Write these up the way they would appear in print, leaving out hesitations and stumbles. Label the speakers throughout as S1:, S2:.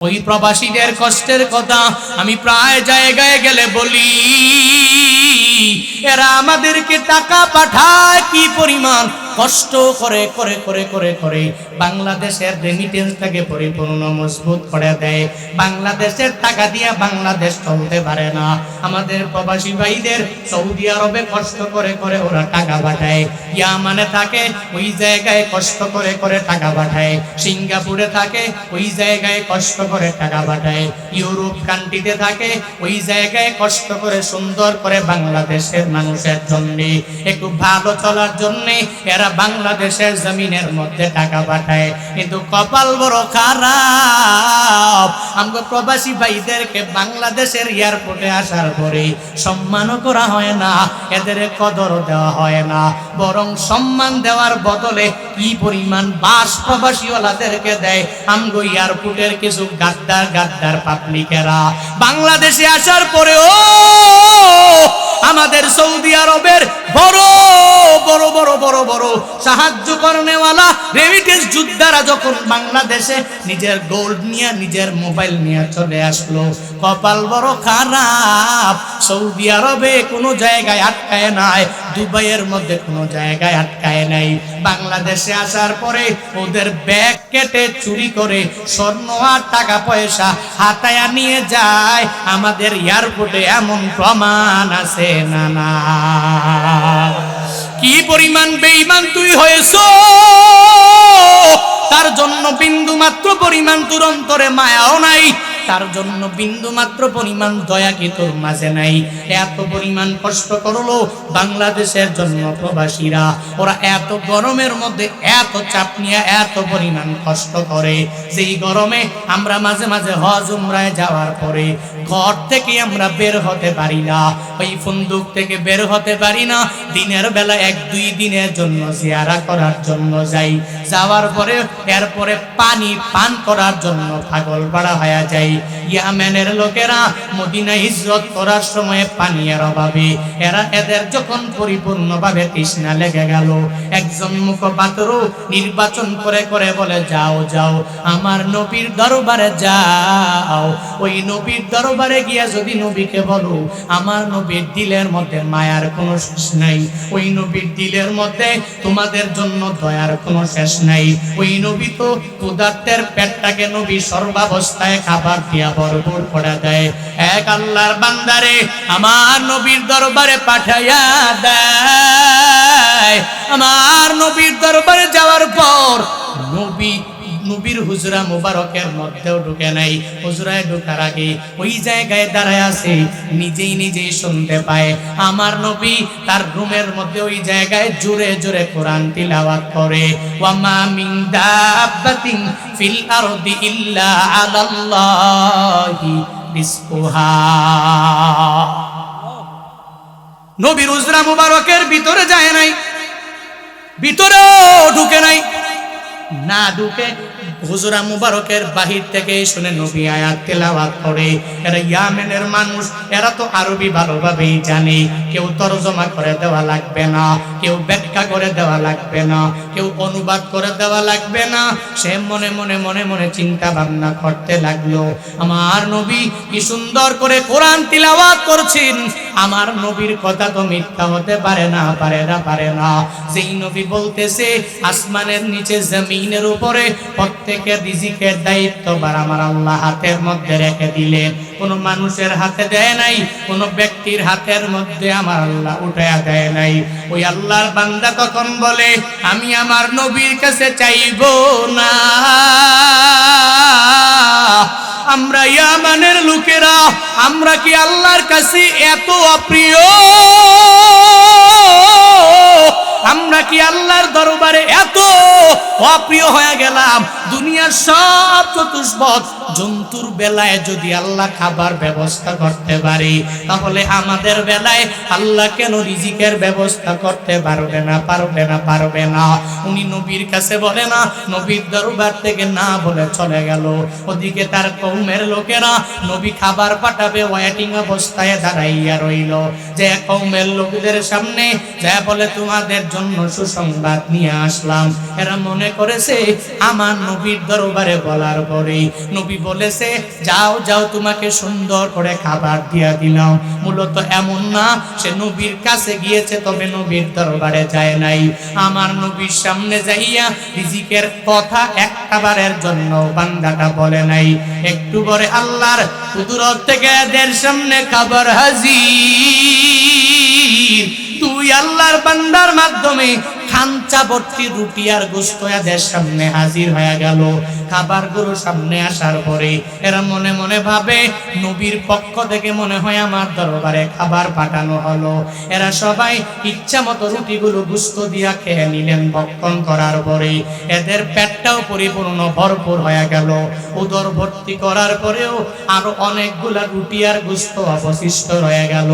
S1: ওই প্রবাসীদের কষ্টের কথা আমি প্রায় জায়গায় গেলে বলি। এরা আমাদেরকে টাকা পাঠায়, কি পরিমাণ কষ্ট করে করে করে করে করে বাংলাদেশের রেমিটেন্সটাকে পরিপূর্ণ মজবুত করে দেয়। বাংলাদেশের টাকা দিয়ে বাংলাদেশ চলতে পারে না। আমাদের প্রবাসী ভাইদের সৌদি আরবে কষ্ট করে করে ওরা টাকা পাঠায়, ইয়ামানে থাকে ওই জায়গায় কষ্ট করে করে টাকা পাঠায়, সিঙ্গাপুরে থাকে ওই জায়গায় কষ্ট করে টাকা পাঠায়, ইউরোপ কান্ট্রিতে থাকে ওই জায়গায় কষ্ট করে সুন্দর করে বাংলাদেশের মানুষের জন্য একটু ভালো চলার জন্য এরা বাংলাদেশের জমিনের মধ্যে টাকা পাঠায়। কিন্তু কপাল বড় খারাপ, আমরা প্রবাসী ভাইদেরকে বাংলাদেশের এয়ারপোর্টে আসার পরে সম্মানও করা হয় না, এদের কদর দেওয়া হয় না, বরং সম্মান দেওয়ার বদলে কি পরিমাণ বাস প্রবাসীওয়ালাদেরকে দেয়। আমগো এয়ারপোর্টের কিছু গাদ্দার গাদ্দার পাবলিকেরা বাংলাদেশে আসার পরেও আমাদের সৌদি আরবের বড় বড় বড় বড় বড় সাহায্য করনেওয়ালা রেমিটেন্স যোদ্ধারা যখন বাংলাদেশে নিজের গোল্ড নিয়ে নিজের মোবাইল নিয়ে চলে আসলো, কপাল বড় খারাপ। সৌদি আরবে কোনো জায়গায় আটকায় নাই, দুবাইয়ের মধ্যে কোনো জায়গায় আটকায় নাই। বাংলাদেশে আসার পরে ওদের ব্যাগ কেটে চুরি করে স্বর্ণ আর টাকা পয়সা হাতায়া নিয়ে যায়। আমাদের এয়ারপোর্টে এমন প্রমাণ আছে না না? কি পরিমাণ বেঈমান তুই হয়েছো, তার জন্য বিন্দু মাত্র পরিমাণ তোর অন্তরে মায়াও নাই, তার জন্য বিন্দু মাত্র পরিমাণ দয়া কি তোর মাঝে নাই। এত পরিমাণ কষ্ট করলো বাংলাদেশের জন্য প্রবাসীরা, ওরা এত গরমের মধ্যে এত চাপ নিয়ে এত পরিমাণ কষ্ট করে, যেই গরমে আমরা মাঝে মাঝে হজ উমরায় যাওয়ার পরে ঘর থেকে আমরা বের হতে পারি না, ওই ফুন্দুক থেকে বের হতে পারি না। দিনের বেলা 1-2 দিনের জন্য জিয়ারা করার জন্য যাই, যাওয়ার পরে এরপরে পানি পান করার জন্য পাগল পাড়া হয়ে যায়। ইয়ামেনের লোকেরা মদিনা হিজরত করার সময় পানির অভাবে এদের যখন পরিপূর্ণভাবে তৃষ্ণা লেগে গেল, একজন মুখপাত্র নির্বাচন করে করে বলে, যাও যাও আমার নবীর দরবারে যাও। ওই নবীর দরবারে গিয়া যদি নবীকে বলো আমার নবীর দিলের মধ্যে মায়ার কোনো শেষ নাই, ওই নবীর দিলের মধ্যে তোমাদের জন্য দয়ার কোনো শেষ নাই। ওই নবী তো ক্ষুধার্তের পেটটাকে নবী সর্বাবস্থায় খাবার দিয়া ভরপুর করে দেয়। এক আল্লাহর বান্দারে আমার নবীর দরবারে পাঠাইয়া দেয়। আমার নবীর দরবারে যাওয়ার পর নবীর হুজরা মুবারকের মধ্যেও ঢুকে নাই, হুজরায় ঢোকার আগে ওই জায়গায় দাঁড়ায় আছে, নিজেই নিজেই শুনতে পায় আমার নবী তার রুমের মধ্যে ওই জায়গায় জোরে জোরে কোরআন তিলাওয়াত করে, ওয়ামা মিন দাব্বাতিন ফিল আরদি ইল্লা আলাল্লাহি রিজকুহা। নবীর হুজরা মুবারকের ভিতরে যায় নাই, ভিতরেও ঢুকে নাই, না ঢুকে হুজরা মুবারকের বাহির থেকে শুনে নবী আয়াত তেলাওয়াত করে। এরা ইয়ামেনের মানুষ, এরা তো আরবি ভালোভাবেই জানে, কেউ তরজমা করে দেওয়া লাগবে না, কেউ ব্যাখ্যা করে দেওয়া লাগবে না, কেউ অনুবাদ করে দেওয়া লাগবে না। সে মনে মনে মনে মনে চিন্তা ভাবনা করতে লাগলো, আমার নবী কি সুন্দর করে কোরআন তিলাওয়াত করছেন, আমার নবীর কথা তো মিথ্যা হতে পারে না, পারে না, পারে না। যেই নবী বলতেছে আসমানের নিচে জমিনের উপরে প্রত্যেকের রিজিকের দায়িত্ব আমার আল্লাহ হাতের মধ্যে রেখে দিলেন, কোন মানুষের হাতে দেয় নাই, কোন ব্যক্তির হাতের মধ্যে আমার আল্লাহ উঠায়া দেয় নাই। ওই আল্লাহর বান্দা তখন বলে, আমি আমার নবীর কাছে চাইব না। আমরা ইয়ামানের লোকেরা, আমরা কি আল্লাহর কাছে এত অপ্রিয়? আমরা কি আল্লাহর দরবারে এত অপ্রিয় হয়ে গেলাম? দুনিয়ার সব চতুষ্পদ জন্তুর বেলায় যদি আল্লাহ খাবার ব্যবস্থা করতে পারে, তাহলে আমাদের বেলায় আল্লাহ কেন রিজিকের ব্যবস্থা করতে পারবে না? পারবে না, পারবে না। উনি নবীর কাছে বলে না, নবীর দরবার থেকে না বলে চলে গেল। ওদিকে তার কওমের লোকেরা নবী খাবার পাঠাবে ওয়েটিং অবস্থায় দাঁড়াইয়া রইল, যে কওমের লোকদের সামনে যা বলে, তোমাদের জন্য সুসংবাদ নিয়ে আসলাম। এরা মনে করেছে আমার নবীর দরবারে বলার পরে নবী বলেছে যাও যাও তোমাকে সুন্দর করে খাবার দিয়া দিলাম। মূলত এমন না, সে নবীর কাছে গিয়েছে তবে নবীর দরবারে যায় নাই। আমার নবীর সামনে যাইয়া রিজিকের কথা একবারের জন্য বান্দাটা বলে নাই। একটু পরে আল্লাহর কুদরত থেকে এদের সামনে খাবার হাজির। তুই আল্লাহর বান্দার মাধ্যমে খাঞ্চা ভর্তি রুটি আর গোশত এদের সামনে হাজির হয়ে গেল। খাবারগুলো সামনে আসার পরে এরা মনে মনে ভাবে নবীর পক্ষ থেকে মনে হয় আমার দরবারে খাবার পাঠানো হলো। এরা সবাই ইচ্ছা মতো রুটিগুলো গোশত দিয়া খেয়ে নিলেন। ভক্ষণ করার পরে এদের পেটটাও পরিপূর্ণ ভরপুর হয়ে গেল। উদর ভর্তি করার পরেও আরো অনেকগুলা রুটি আর গোশত অবশিষ্ট রয়ে গেল।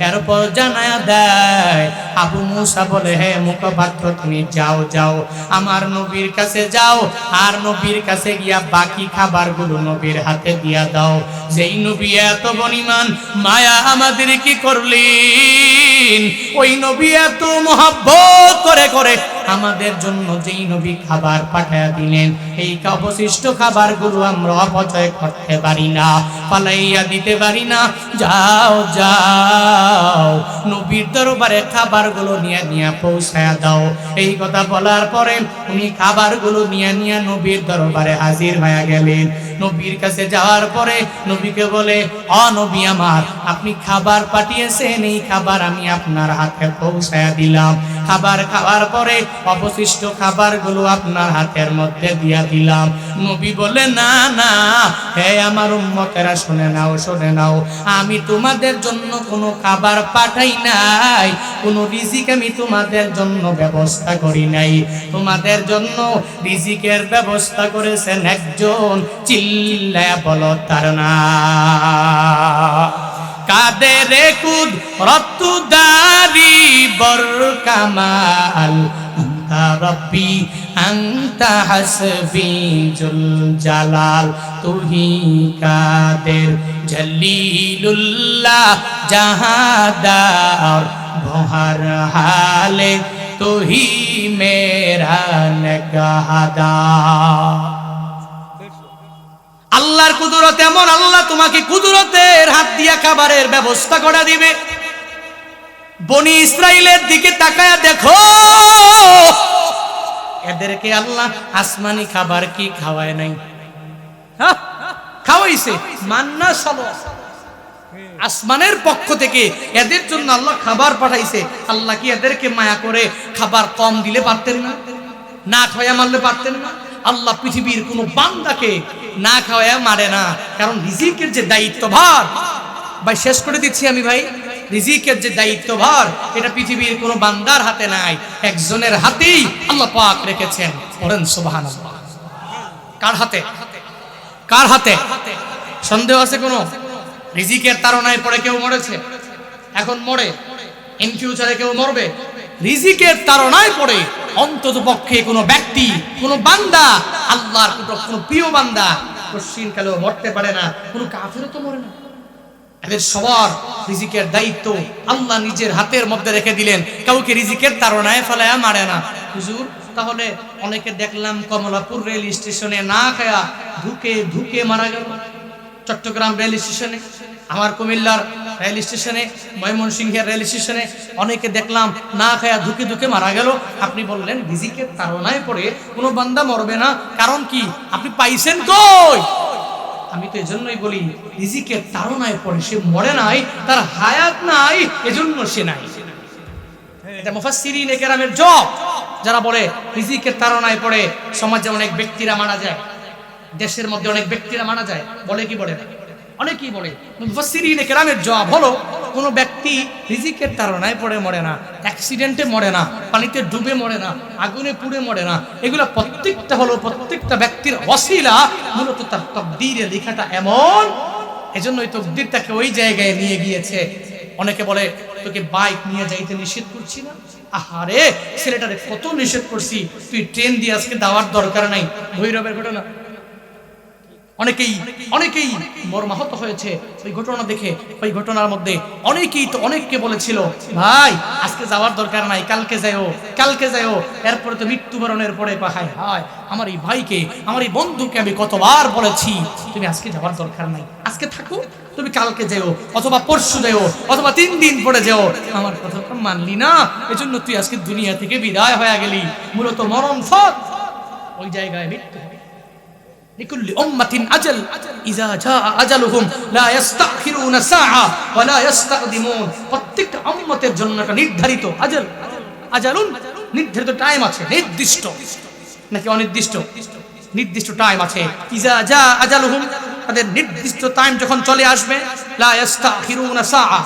S1: এরপর জানায়া দেয় আবু মুসা বলে, হে মুখপাত্র তুমি যাও যাও আমার নবীর কাছে যাও, আর নবীর কাছে গিয়া বাকি খাবারগুলো নবীর হাতে দিয়া দাও। যেই নবী এত গনিমান মায়া আমাদের কি করলেন, ওই নবী এত মহব্বত করে করে আমাদের জন্য যেই নবী খাবার পাঠায়া দিলেন, এই অবশিষ্ট খাবারগুলো আমরা অপচয় করতে পারি না, পালাইয়া দিতে পারি না। যাও যাও নবীর দরবারে খাবারগুলো নিয়ে নিয়ে পৌঁছায়া দাও। এই কথা বলার পরে উনি খাবারগুলো নিয়ে নিয়ে নবীর দরবারে হাজির হয়ে গেলেন। নবীর কাছে যাওয়ার পরে নবীকে বলে, ও নবী আমার, আপনি খাবার পাঠিয়েছেন, এই খাবার আমি আপনার হাতে পৌঁছায়া দিলাম। খাবার খাওয়ার পরে অবশিষ্ট খাবারগুলো আপনার হাতের মধ্যে দিয়া দিলাম। নবী বলে, না না হে আমার উম্মতেরা, শুনে নাও শুনে নাও, আমি তোমাদের জন্য কোনো খাবার পাঠাই নাই, কোনো রিজিক আমি তোমাদের জন্য ব্যবস্থা করি নাই। তোমাদের জন্য রিজিকের ব্যবস্থা করেছেন একজন, চিল্লায়া বলো তার নাম। কাদের কুদরতদারি বরকামাল আনতা রব্বি আনতা হাসবি জুল জালাল। তুহি কাদের জলিলুল্লাহ জাহাদার বহর হালে তুহি মেরা নেগাহদার। আল্লাহর কুদরত এমন, আল্লাহ তোমাকে কুদরতের হাত দিয়া খাবারের ব্যবস্থা করে দিবে। বনি ইসরাইলের দিকে তাকায়া দেখো, এদেরকে আল্লাহ আসমানি খাবার কি খাওয়ায় নাই? খাওয়াইছে মান্না সালওয়া। আসমানের পক্ষ থেকে এদের জন্য আল্লাহ খাবার পাঠাইছে। আল্লাহ কি এদেরকে মায়া করে খাবার কম দিলে পারতেন না? না খাওয়া মারলে পারতেন না? আল্লাহ পৃথিবীর কোন বান্দাকে না খাওয়া মারে না, কারণ রিজিকের যে দায়িত্বভার, ভাই শেষ করে দিচ্ছি আমি ভাই, রিজিকের যে দায়িত্বভার এটা পৃথিবীর কোন বান্দার হাতে নাই, একজনের হাতেই আল্লাহ পাক রেখেছেন। বলেন সুবহানাল্লাহ। কার হাতে? কার হাতে? সন্দেহ আছে কোনো? রিজিকের তাড়নায় পড়ে কেউ মরেছে, এখন মরে, ইন ফিউচারে কেউ মরবে? রিজিকের তাড়নায় পড়ে অন্তত পক্ষে কোনো ব্যক্তি, কোনো বান্দা, আল্লাহর কোনো প্রিয় বান্দা কশিনকালেও মরতে পারে না, কোনো কাফেরও তো মরে না। এদের সবার রিজিকের দায়িত্ব আল্লাহ নিজের হাতের মধ্যে রেখে দিলেন, কাউকে রিজিকের তাড়নায় ফেলায়া মারে না। হুজুর, তাহলে অনেকে দেখলাম কমলাপুর রেল স্টেশনে না খায়া ধুকে ধুকে মারা গেল, চট্টগ্রাম রেল স্টেশনে, আমার কুমিল্লার রেল স্টেশনে, ময়মনসিংহের রেল স্টেশনে অনেকে দেখলাম না খায়া ধুকে ধুকে মারা গেল। আপনি বললেন রিজিকের তাড়নায় পড়ে কোনো বান্দা মরবে না, কারণ কি? আপনি পাইছেন কই? আমি তো এজন্যই বলি, রিজিকের তাড়নায় পড়ে সে মরে নাই, তার হায়াত নাই, এজন্য সে নাই। এটা মুফাসসিরিনে কেরামের জব, যারা বলে রিজিকের তাড়নায় পড়ে সমাজে অনেক ব্যক্তিরা মারা যায়, দেশের মধ্যে অনেক ব্যক্তিরা মারা যায়, বলে কি বলে না? অনেকেই বলে। মুফাসসিরিনে কেরামের জবাব হলো, কোনো ব্যক্তি রিজিকের তাড়নায় পড়ে মরে না, অ্যাক্সিডেন্টে মরে না, পানিতে ডুবে মরে না, আগুনে পুড়ে মরে না, এগুলো প্রত্যেকটা হলো প্রত্যেকটা ব্যক্তির ওসিলা, মূলত তার তাকদীরে লেখাটা এমন, এজন্য ওই তাকদীরটাকে ওই জায়গায় নিয়ে গিয়েছে। অনেকে বলে তোকে বাইক নিয়ে যাইতে নিষেধ করছি না, আহারে ছেলেটারে কত নিষেধ করছি, তুই ট্রেন দিয়ে আজকে দেওয়ার দরকার নাই। ভৈরবের ঘটনা, অনেকেই মর্মাহত হয়েছে ওই ঘটনা দেখে। ওই ঘটনার মধ্যে অনেকেই তো অনেককে বলেছিল, ভাই আজকে যাওয়ার দরকার নাই, কালকে যাও। এরপরে তো মৃত্যুবরণের পরে হায় হায়, আমার এই ভাইকে, আমার এই বন্ধুকে আমি কতবার বলেছি তুমি আজকে যাওয়ার দরকার নাই, আজকে থাকো, তুমি কালকে যেও অথবা পরশু যেও অথবা 3 দিন পরে যেও, আমার কথা তো মানলি না, এজন্য তুই আজকে দুনিয়া থেকে বিদায় হয়ে গেলি। মূলত মরণ ফত ওই জায়গায় মৃত্যু হবে। লিকুল্লি উম্মাতিন আজাল ইযা জাআ আজালুহুম লা ইস্তাখিরুনা সাআ ওয়া লা ইস্তাকদিমুন। প্রত্যেকটা উম্মতের জন্য একটা নির্ধারিত আজালুন নির্ধারিত টাইম আছে, নির্দিষ্ট নাকি অনির্দিষ্ট, নির্দিষ্ট টাইম আছে। ইযা জাআ আজালুহুম, তাদের নির্দিষ্ট টাইম যখন চলে আসবে, লা ইস্তাখিরুনা সাআ,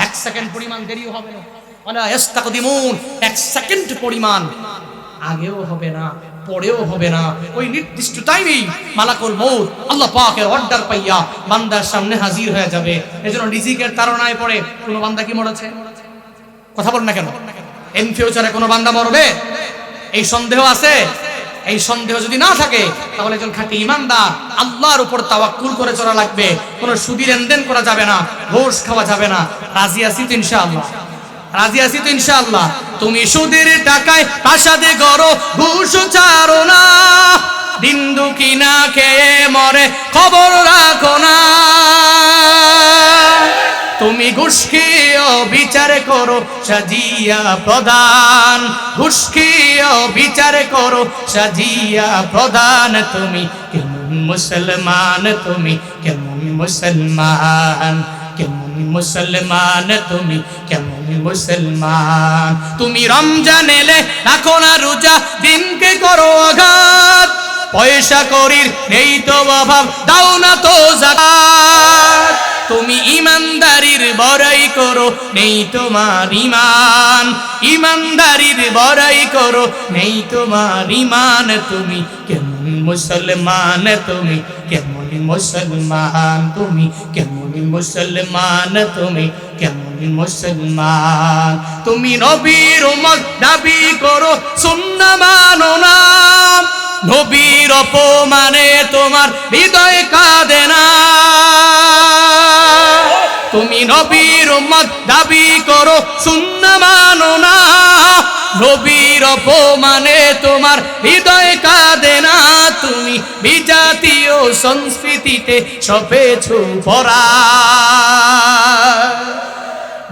S1: 1 সেকেন্ড পরিমাণ দেরিও হবে না, ওয়া লা ইস্তাকদিমুন, 1 সেকেন্ড পরিমাণ আগেও হবে না পরেও হবে না। ওই নির্দিষ্ট টাইমেই মালাকুল মউত আল্লাহ পাকের অর্ডার পাইয়া বান্দার সামনে হাজির হয়ে যাবে। এজন্য রিজিকের তাড়নায় পড়ে কোনো বান্দা কি মরেছে? কথা বল না কেন? ইন ফিউচারে কোনো বান্দা মরবে এই সন্দেহ আছে? এই সন্দেহ যদি না থাকে তাহলে একজন খাঁটি ঈমানদার আল্লাহর উপর তাওয়াক্কুল করে চলা লাগবে। কোনো সুদি লেনদেন করা যাবে না, ঘুষ খাওয়া যাবে না। রাজি আছি তো ইনশাআল্লাহ? রাজি আছি তো ইনশাআল্লাহ? তুমি সুদের টাকায় প্রাসাদে গড়ো, ঘুষ ছাড়ো না, দিন দুঃখী না খেয়ে মরে খবর রাখো না। তুমি ঘুষ খেয়ে বিচার করো সাজিয়া প্রধান, ঘুষ খেয়ে বিচার করো সাজিয়া প্রধান। তুমি কেমন মুসলমান, তুমি কেমন মুসলমান, কেমন মুসলমান, তুমি কেমন মুসলমান। তুমি রমজান এলে রাখো না রোজা, দিনকে করো আঘাত, পয়সা করির নেই তো অভাব, দাও না তো যাকাত। তুমি ইমানদারির বড়াই করো, নেই তোমার ঈমান, ইমানদারির বড়াই করো, নেই তোমার ঈমান। তুমি কেমন মুসলমান, তুমি কেমন মুসলমান, তুমি কেমন মুসলমান, তুমি কেমন মুসলমান। তুমি নবীর উম্মত দাবি করো, সুন্নাহ মানো না, নবীর অপমানে তোমার হৃদয় কাঁদে না। তুমি নবীর উম্মত দাবি করো, সুন্নাহ মানো না, নবীর অপমানে তোমার হৃদয় কাঁদে না। তুমি বিজাতীয় সংস্কৃতিতে সপেছো পরা,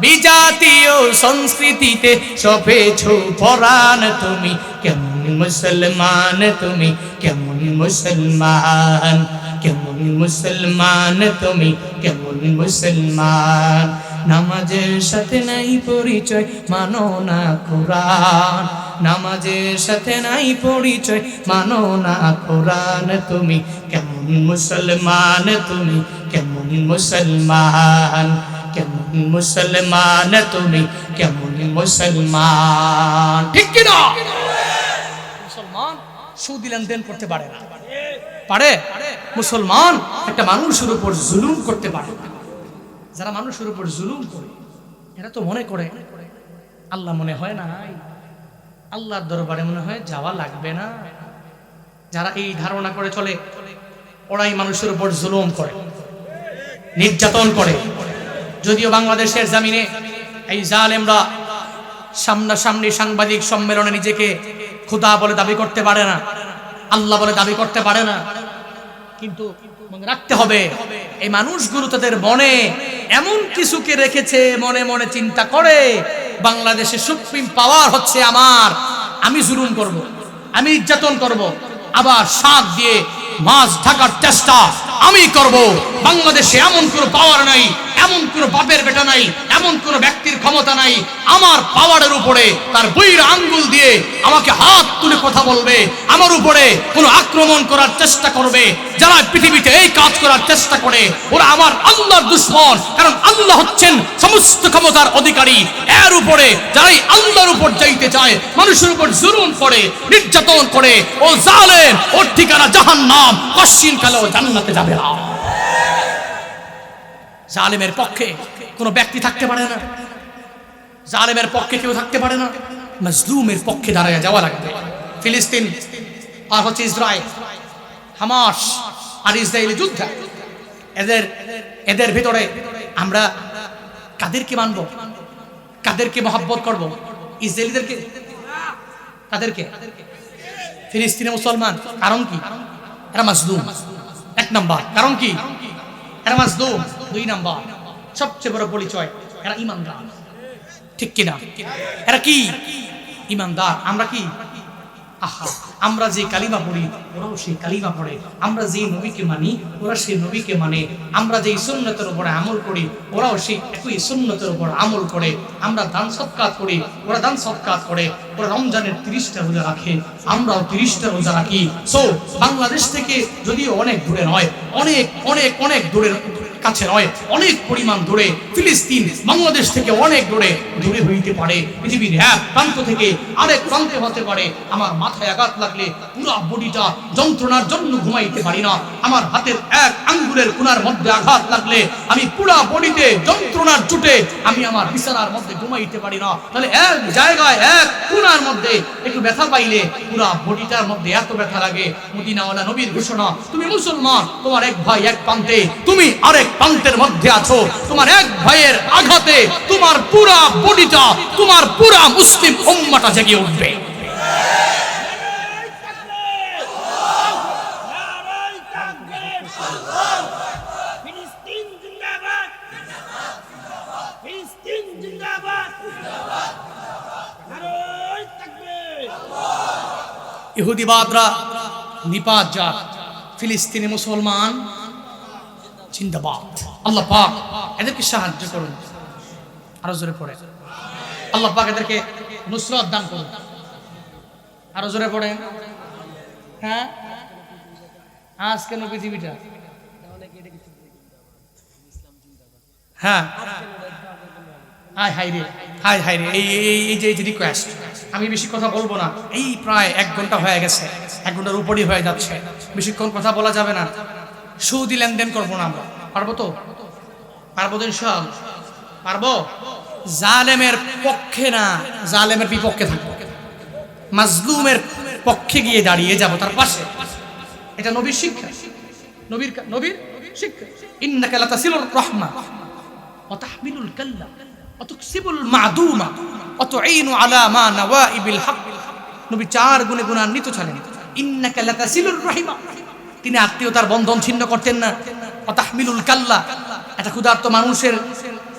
S1: বিজাতীয় সংস্কৃতিতে সপেছো পরাণ। তুমি কেমন মুসলমান, তুমি কেমন মুসলমান, কেমন মুসলমান, তুমি কেমন মুসলমান। নামাজের সাথে নাই পরিচয়, মানো না কোরআন, নামাজের সাথে নাই পরিচয়, মানো না কোরআন। তুমি কেমন মুসলমান, তুমি কেমন মুসলমান, কেমন মুসলমান, তুমি কেমন মুসলমান। ঠিক কি না? মুসলমান সুদ লেনদেন করতে পারে না, পারে? মুসলমান একটা মানুষের উপর জুলুম করতে পারে না। যারা মানুষের উপর জুলুম করে এরা তো মনে করে আল্লাহ মনে হয় না, আল্লাহর দরবারে মনে হয় যাওয়া লাগবে না। যারা এই ধারণা করে চলে ওরাই মানুষের উপর জুলুম করে, নির্যাতন করে। যদিও বাংলাদেশের জমিনে এই জালেমরা সামনাসামনি সাংবাদিক সম্মেলনে নিজেকে খোদা বলে দাবি করতে পারে না, আল্লাহ বলে দাবি করতে পারে না, কিন্তু মনে রাখতে হবে এই মানুষগুলো তাদের মনে এমন কিছুকে রেখেছে, মনে মনে চিন্তা করে বাংলাদেশে সুপ্রিম পাওয়ার হচ্ছে আমার, আমি জুলুম করব, আমি নির্যাতন করব, আবার সাথ দিয়ে মাছ ঢাকার চেষ্টা আমি করব। বাংলাদেশে এমন কোনো পাওয়ার নাই, এমন কোনো বাপের বেটা নাই, এমন কোনো ব্যক্তির ক্ষমতা নাই আমার পাওয়ারের উপরে তার বইয়ের আঙ্গুল দিয়ে আমাকে হাত তুলে কথা বলবে, আমার উপরে কোনো আক্রমণ করার চেষ্টা করবে। যারা পৃথিবীতে এই কাজ করার চেষ্টা করে ওরা আমার আল্লাহর দুশমন, কারণ আল্লাহ হচ্ছেন সমস্ত ক্ষমতার অধিকারী। এর উপরে যারাই আল্লাহর উপর যাইতে চায়, মানুষের উপর জুলুম করে, নির্যাতন করে, ও জালেম, ওর ঠিকানা জাহান্নাম, কশিন কালেও জান্নাতে যাবে না। জালেমের পক্ষে কোনো ব্যক্তি থাকতে পারে না, জালেমের পক্ষে কেউ থাকতে পারে না, মাজলুমের পক্ষে দাঁড়ায় যাওয়া লাগবে। ফিলিস্তিন আর হচ্ছে ইসরায়েল, হামাস আর ইসরায়েলি যোদ্ধা। এদের এদের ভিতরে আমরা কাদেরকে মানব, কাদেরকে মহব্বত করব? ইসরায়েলিদেরকে, কাদেরকে? ফিলিস্তিনি মুসলমান। কারণ কি? এরা মাজলুম, এক নাম্বার। কারণ কি? এরা মাজলুম। দুই নাম্বার, সবচেয়ে বড় পরিচয়, এরা ঈমানদার। ঠিক কিনা? এরা কি? ঈমানদার। আমরা কি? আহা, আমরা যে কালিমা পড়ি ওরাও সেই কালিমা পড়ে, আমরা যে নবীকে মানি ওরা সেই নবীকে মানে, আমরা যেই সুন্নতের উপরে আমল করি ওরাও সেই একই সুন্নতের উপর আমল করে, আমরা দান সৎকার করি ওরা দান সৎকার করে, ওরা রমজানের 30টা রোজা রাখে আমরাও 30টা রোজা রাখি। সো বাংলাদেশ থেকে যদিও অনেক দূরে নয়, অনেক অনেক অনেক দূরের কাছে নয়, অনেক পরিমাণ দূরে, ফিলিস্তিন বাংলাদেশ থেকে অনেক দূরে দূরে হইতে পারে, পৃথিবীর এক প্রান্ত থেকে আরেক প্রান্তে হতে পারে। আমার মাথায় আঘাত লাগলে পুরো বডিটা যন্ত্রণার জন্য ঘুমাইতে পারি না, আমার হাতের এক আঙ্গুলের কোণার মধ্যে আঘাত লাগলে আমি পুরো বডিতে যন্ত্রণার চুটে আমি আমার বিছানার মধ্যে ঘুমাইতে পারি না। তাহলে এক জায়গায় এক কোণার মধ্যে একটু ব্যথা পাইলে পুরো বডিটার মধ্যে এত ব্যথা লাগে। মদিনাওয়ালা নবীর ঘোষণা, তুমি মুসলমান, তোমার এক ভাই এক প্রান্তে, তুমি আরেক প্রান্তের মধ্যে আছো, তোমার এক ভাইয়ের আঘাতে তোমার পুরা বডিটা, তোমার পুরা মুসলিম উম্মাহটা জেগে উঠবে। ইহুদিবাদরা নিপাত যাক, ফিলিস্তিনি মুসলমান জিন্দাবাদ। আল্লাহ পাক এদেরকে সাহায্য করুন, আরো জোরে পড়ে আল্লাহ পাক এদেরকে নুসরত দান করুন, আরো জোরে পড়ে। হ্যাঁ, আজ কেন পৃথিবীটা, হ্যাঁ হাই হাই রে, হাই হাই রে, এই যে রিকোয়েস্ট, আমি বেশি কথা বলবো না, এই প্রায় 1 ঘন্টা হয়ে গেছে, 1 ঘন্টার উপরই হয়ে যাচ্ছে, বেশিক্ষণ কথা বলা যাবে না। সুদি লেনদেন করবো না আমরা, পারবো তো? পারবো তো ইনশাআল্লাহ, পারবো। জালেমের পক্ষে না, জালেমের বিপক্ষে থাকবো, মাজলুমের পক্ষে গিয়ে দাঁড়িয়ে যাব, তার পাশে। এটা নবীর শিক্ষা, নবীর শিক্ষা। ইন্নাকা লাতাসিলুর রাহমা ওয়া তাহমিলুল কাল্লা ওয়া তুকসিবুল মাদুমা ওয়া তুঈনু আলা মা নাওয়াইবিল হক। নবী 4 গুণে গুণান্বিত ছিলেন। ইন্নাকা লাতাসিলুর রাহিমা, তিনি আত্মীয়তার বন্ধন ছিন্ন করতেন না। ওয়া তাহমিলুল কাল্লা, এটা ক্ষুধার্ত মানুষের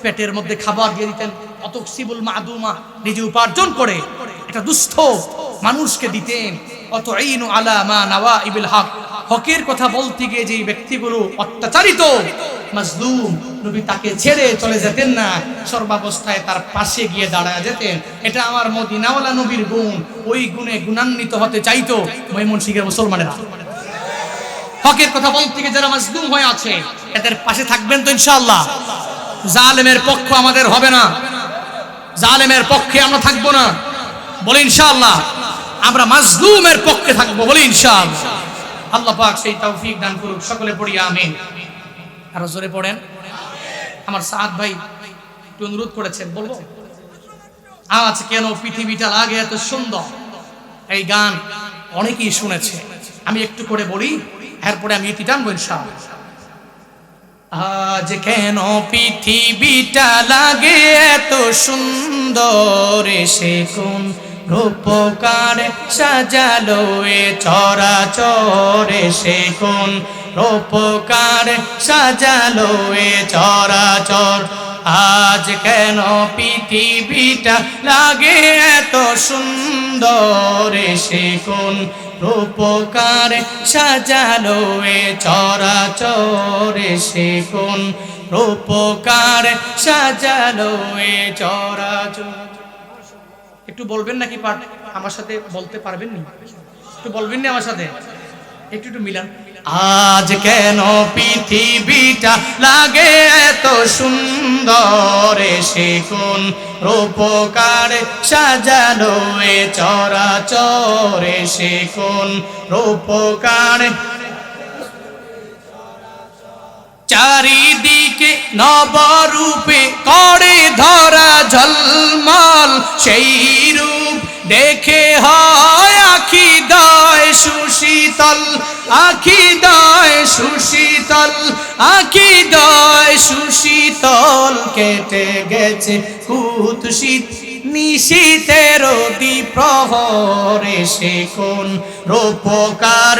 S1: পেটের মধ্যে খাবার দিয়ে দিতেন। ওয়া তুকসিবুল মাদুমা, নিজে উপার্জন করে এটা দুস্থ মানুষকে দিতেন। ওয়া তুঈনু আলা মা নাওয়াইবিল হক, হকের কথা বলতে গিয়ে যে ব্যক্তিগুলো অত্যাচারিত মাজলুম, নবী তাকে ছেড়ে চলে যেতেন না, সর্বাবস্থায় তার পাশে গিয়ে দাঁড়ায় যেতেন। এটা আমার মদিনাওয়ালা নবীর গুণ। ওই গুণে গুণান্বিত হতে চাইতো ময়মনসিংহের মুসলমানেরা। হকের কথা বলতে গিয়ে যারা মাজলুম হয়ে আছে এদের পাশে থাকবেন তো ইনশাআল্লাহ। জালেমের পক্ষ আমাদের হবে না, জালেমের পক্ষে আমরা থাকবো না, বলে ইনশাআল্লাহ। আমরা মাজলুমের পক্ষে থাকবো, বলে ইনশাআল্লাহ। আল্লাহ পাক সেই তৌফিক দান করুক, সকলে পড়ি আমিন। আরো জোরে পড়েন। আমার সাদ ভাই একটু অনুরোধ করেছেন, বলবো আজ কেন পৃথিবীটা লাগে এত সুন্দর। এই গান অনেকেই শুনেছে, আমি একটু করে বলি, এরপরে আমি এটি টানবো ইনশাআল্লাহ। আজ কেন পৃথিবীটা লাগে এত সুন্দর, সে কোন রূপকার সাজালো এ চরাচর, সে কোন রূপকার সাজালো এ চরাচর। আজ কেন পৃথিবীটা লাগে এত সুন্দর, সে কোন রূপকার সাজালো এ চরাচর, সে কোন রূপকার সাজালো এ চরাচর। একটু বলবেন নাকি পাঠ আমার সাথে, বলতে পারবেন নি? একটু বলবেন না আমার সাথে, একটু মিলান। আজ কেন পৃথিবীটা লাগে এত সুন্দর, সে কোন রূপকার সাজালো এ চরাচর, সে কোন রূপকার। চারিদিকে নবরূপে করে ধরা ঝলমল, সেই রূপ দেখে হয় আখি দয় সুশীতল, আখি দয় সুশীতল আকিদয় সুশীতল কেটে গেছে কুৎসিত নিশীতের দ্বিপ্রহরে সে কোন রূপকার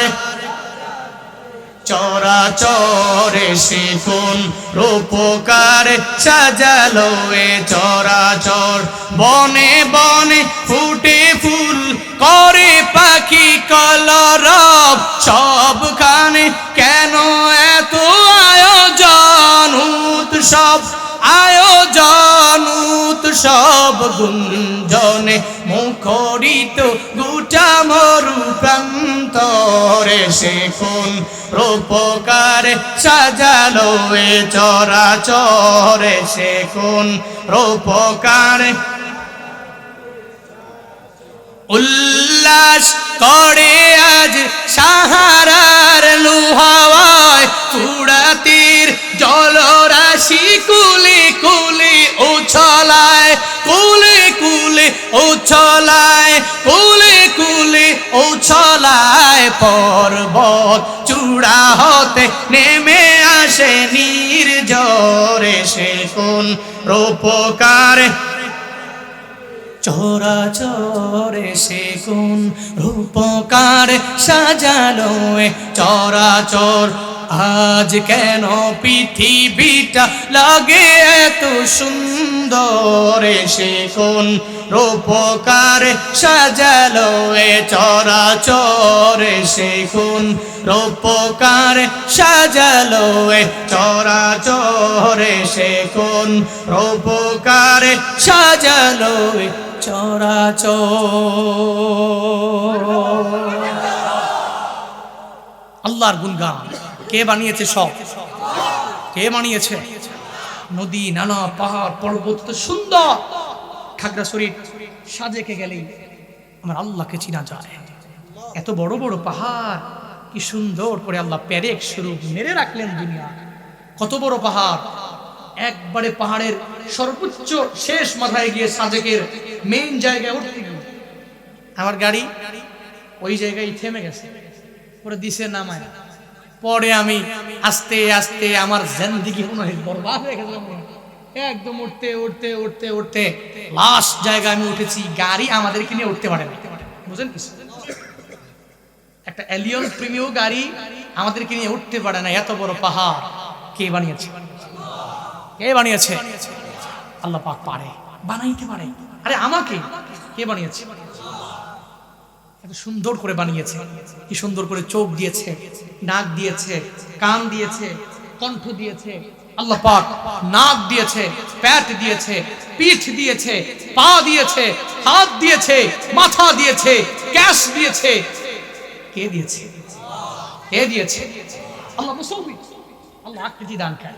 S1: চরাচরে সে কোন রূপকার সাজালো এ চরাচর বনে বনে ফুটে ফুল করে পাখি কলরব সবখানে কেন এত আয়োজন উৎসব আয়োজন উৎসব গুঞ্জনে মুখরিত গোটা মরু প্রান্তরে সে কোন রূপকার সাজালো এ চরাচরে সে কোন রূপকার উল্লাস করে আজ সাহারার লুহাওয়ায় পুরাতির জলরাশি কুলি কুলি উছলায় কুলি কুলি উছলায় কুলি কুলি উছলায় পর্বত চূড়া হতে নেমে আসে নির্জরে সে কোন রূপকার চরাচরে সে কোন রূপকার সাজালো এ চরাচর আজ কেন পৃথিবীটা লাগে এত সুন্দর সে কোন রূপকার সাজালো এ চরাচর সে কোন রূপকার সাজালো এ চরাচর সে কোন রূপকার সাজালো এ চরাচর আল্লাহর গুণগান কে বানিয়েছে সব কে বানিয়েছে নদী নানা পাহাড় পর্বত তো সুন্দর খাগড়াছড়ির সাজেকে গেলেই আমার আল্লাহকে চিনা যায় এত বড় বড় পাহাড় কি সুন্দর করে আল্লাহ পেরেক শুরু মেরে রাখলেন দুনিয়া কত বড় পাহাড় একবারে পাহাড়ের সর্বোচ্চ শেষ মাথায় গিয়ে সাজেকের মেইন জায়গায় উঠতে গিয়ে আমার গাড়ি ওই জায়গায় থেমে গেছে পরে দিছে নামায় পরে আমি আস্তে আস্তে আমার জিন্দেগি মনে হয় বরবাদ হয়ে গেছে একদম উঠতে উঠতে উঠতে উঠতে লাস্ট জায়গায় আমি উঠেছি গাড়ি আমাদেরকে নিয়ে উঠতে পারে না বুঝলেন কি একটা এলিয়ন প্রিমিয় গাড়ি আমাদেরকে নিয়ে উঠতে পারে না এত বড় পাহাড় কে বানিয়েছে কে বানিয়েছে আল্লাহ পাক পারে বানাইতে পারে আরে আমাকে কে বানিয়েছে এত সুন্দর করে বানিয়েছে কি সুন্দর করে চোখ দিয়েছে নাক দিয়েছে কান দিয়েছে কণ্ঠ দিয়েছে আল্লাহ পাক নাক দিয়েছে পেট দিয়েছে পিঠ দিয়েছে পা দিয়েছে হাত দিয়েছে মাথা দিয়েছে ক্যাশ দিয়েছে কে দিয়েছে কে দিয়েছে আল্লাহ মুসাব্বির আল্লাহ আকৃতি দান করে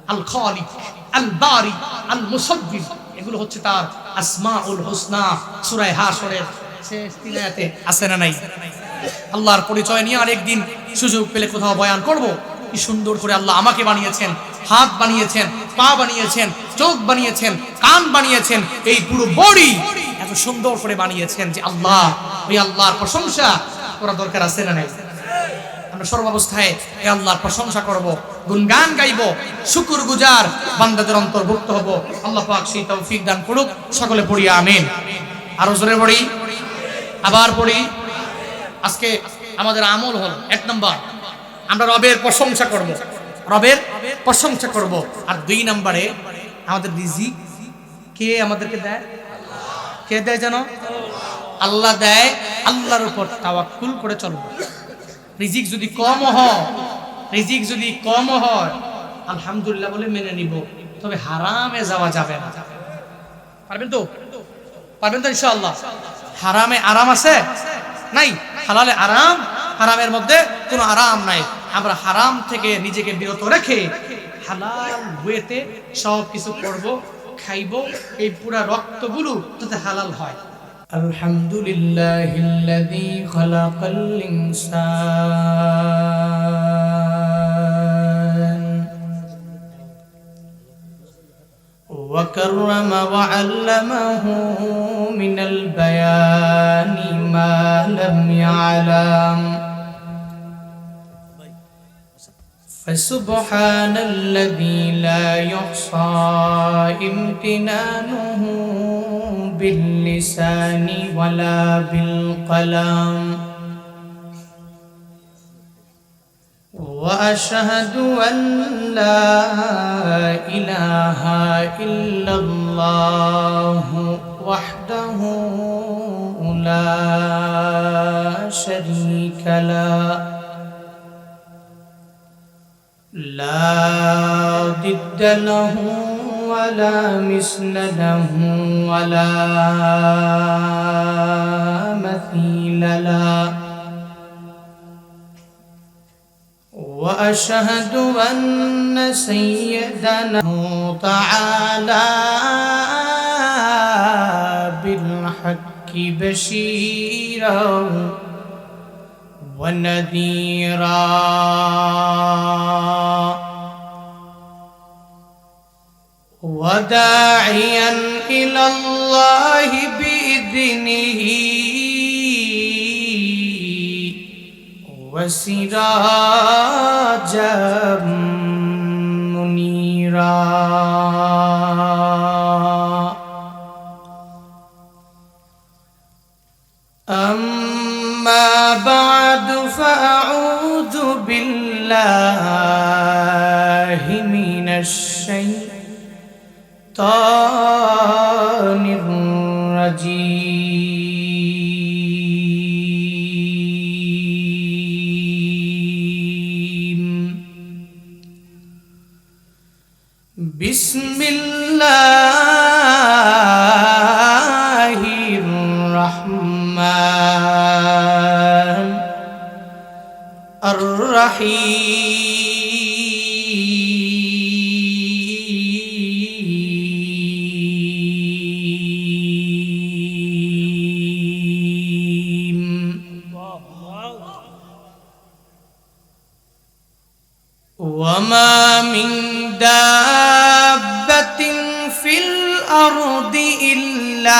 S1: আল খালিক আল বারি আল মুসাব্বির এগুলো হচ্ছে তার আসমাউল হুসনা সূরা হাশরের শেষ তিন আয়াতে আছে না নাই আল্লাহর পরিচয় নিয়ে আরেকদিন সুযোগ পেলে কোথাও বয়ান করব কি সুন্দর করে আল্লাহ আমাকে বানিয়েছেন হাত বানিয়েছেন পা বানিয়েছেন চোখ বানিয়েছেন কান বানিয়েছেন এই পুরো বডি এত সুন্দর করে বানিয়েছেন যে আল্লাহ ওই আল্লাহর প্রশংসা করা দরকার আছে না নাই আমরা সর্বাবস্থায় এই আল্লাহর প্রশংসা করব গুণগান গাইব শুকরগুজার বান্দাদের অন্তর্ভুক্ত হব আল্লাহ পাক সেই তৌফিক দান করুক সকলে পড়ি আমিন আর জোরে পড়ি আবার পড়ি আজকে আমাদের আমল হল এক নাম্বার আমরা রবের প্রশংসা করব রবের প্রশংসা করব আর দুই নম্বরে আমাদের রিজিক কে আমাদেরকে দেয় কে দেয় জানো আল্লাহ দেয় আল্লাহর উপর তাওয়াক্কুল করে চলবো রিজিক যদি কম হয় আলহামদুলিল্লাহ বলে মেনে নিব তবে হারামে যাওয়া যাবে না পারবেন তো ইনশাআল্লাহ হারামে আরাম আছে নাই হালালে আরাম হারামের মধ্যে কোনো আরাম নাই আমরা হারাম থেকে নিজেকে বিরত রেখে হালাল ওয়েতে সব কিছু করব খাইব এই পুরা রক্তগুলো যাতে হালাল হয় আলহামদুলিল্লাহিল্লাযী খালাকাল ইনসান ওয়া কাররামা ওয়া আল্লামাহু মিনাল বায়ানি মা লাম ইয়ালাম فسبحان الذي لا يحصى امتنانه باللسان ولا بالقلم وأشهد أن لا إله إلا الله وحده لا شريك له لا ضد له ولا مثل له ولا مثيل له وأشهد أن سيدنا تعالى بالحق بشيرا ونذيرا وداعيا إلى الله بإذنه وسراجا منيرا أما بعد فأعوذ بالله من الشيطان الرجيم بسم الله الرحمن الرحيم وما من دابة في الأرض إلا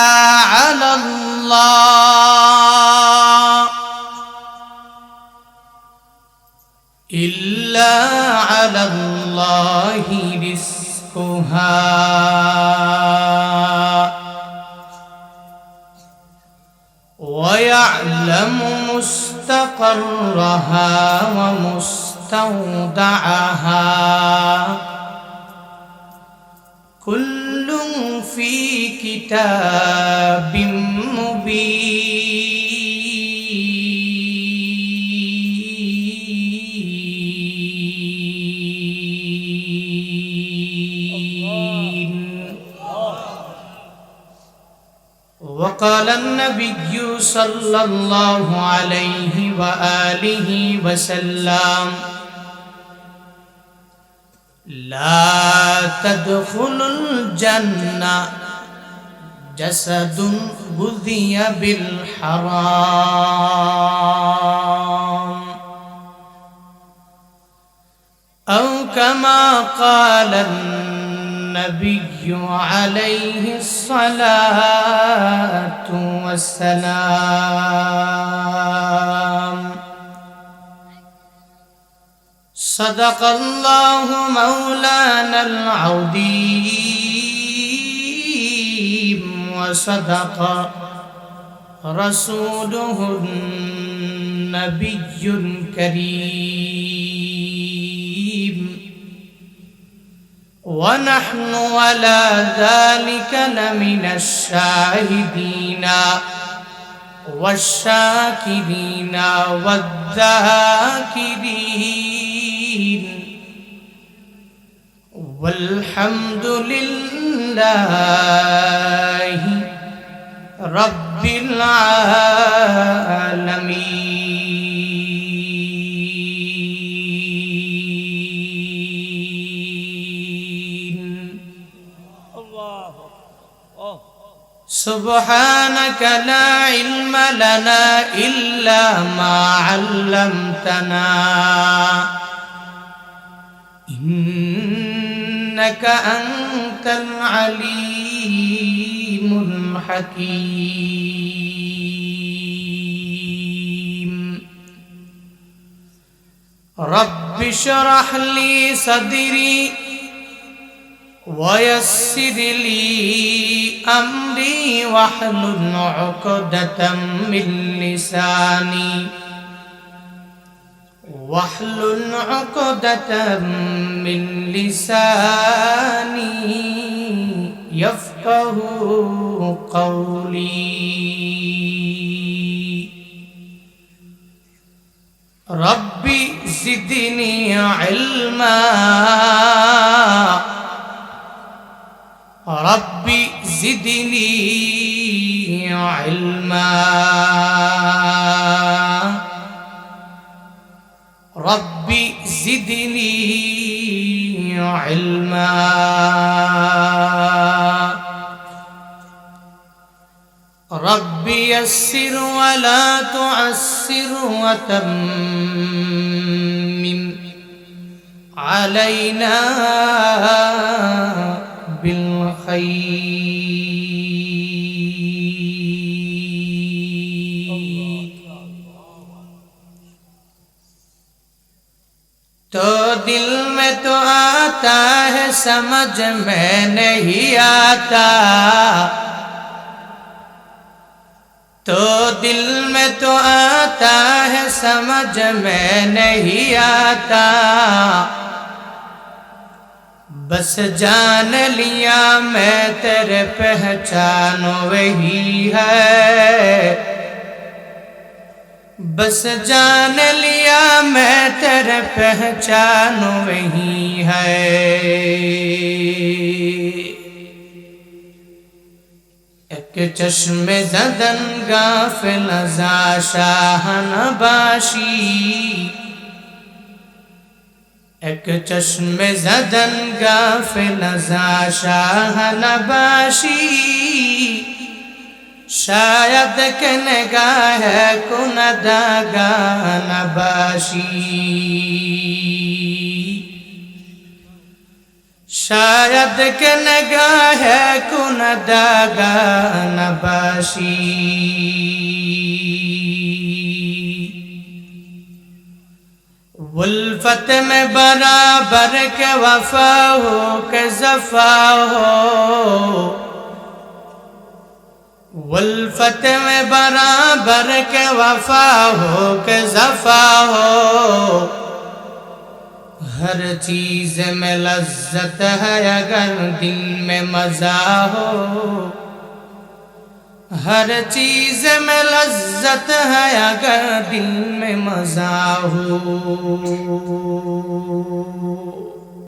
S1: على الله رزقها ويعلم مستقرها ومستودعها كل في كتاب مبين وقال النبي صلى الله عليه وآله وسلم لا تدخل الجنة جسد غذي بالحرام أو كما قال النبي عليه الصلاة والسلام صدق الله مولانا العظيم وصدق رسوله النبي الكريم ونحن على ذلك لمن الشاهدين والشاكرين والذاكرين والحمد لله رب العالمين سبحانك لا علم لنا إلا ما علمتنا إنك أنت العليم الحكيم رب رب اشرح لي صدري ويسر لي أمري واحلل عقدة من لساني يفقه قولي ربي زدني علما ربي زدني علما ربي زدني علما ربي يسر ولا تعسر وتمم علينا بالخير تو دل میں تو آتا ہے سمجھ میں نہیں آتا تو دل میں تو آتا ہے سمجھ میں نہیں آتا بس جان لیا میں تیرے پہچان وہی ہے بس جان لیا میں تیرے پہچان وہی ہے ایک چشم زدن غافل ازا شاہ نباشی ایک چشم زدن غافل ازا شاہ نباشی شاید کہ نگاہ کندگا نباشی شاید کہ نگاہ کندگا نباشی الفت میں برابر کے وفا ہو کہ زفا ہو الفت میں برابر کے وفا ہو کہ زفا ہو ہر چیز میں لذت ہے اگر دل میں مزہ ہو ہر چیز میں لذت ہے اگر دل میں مزہ ہو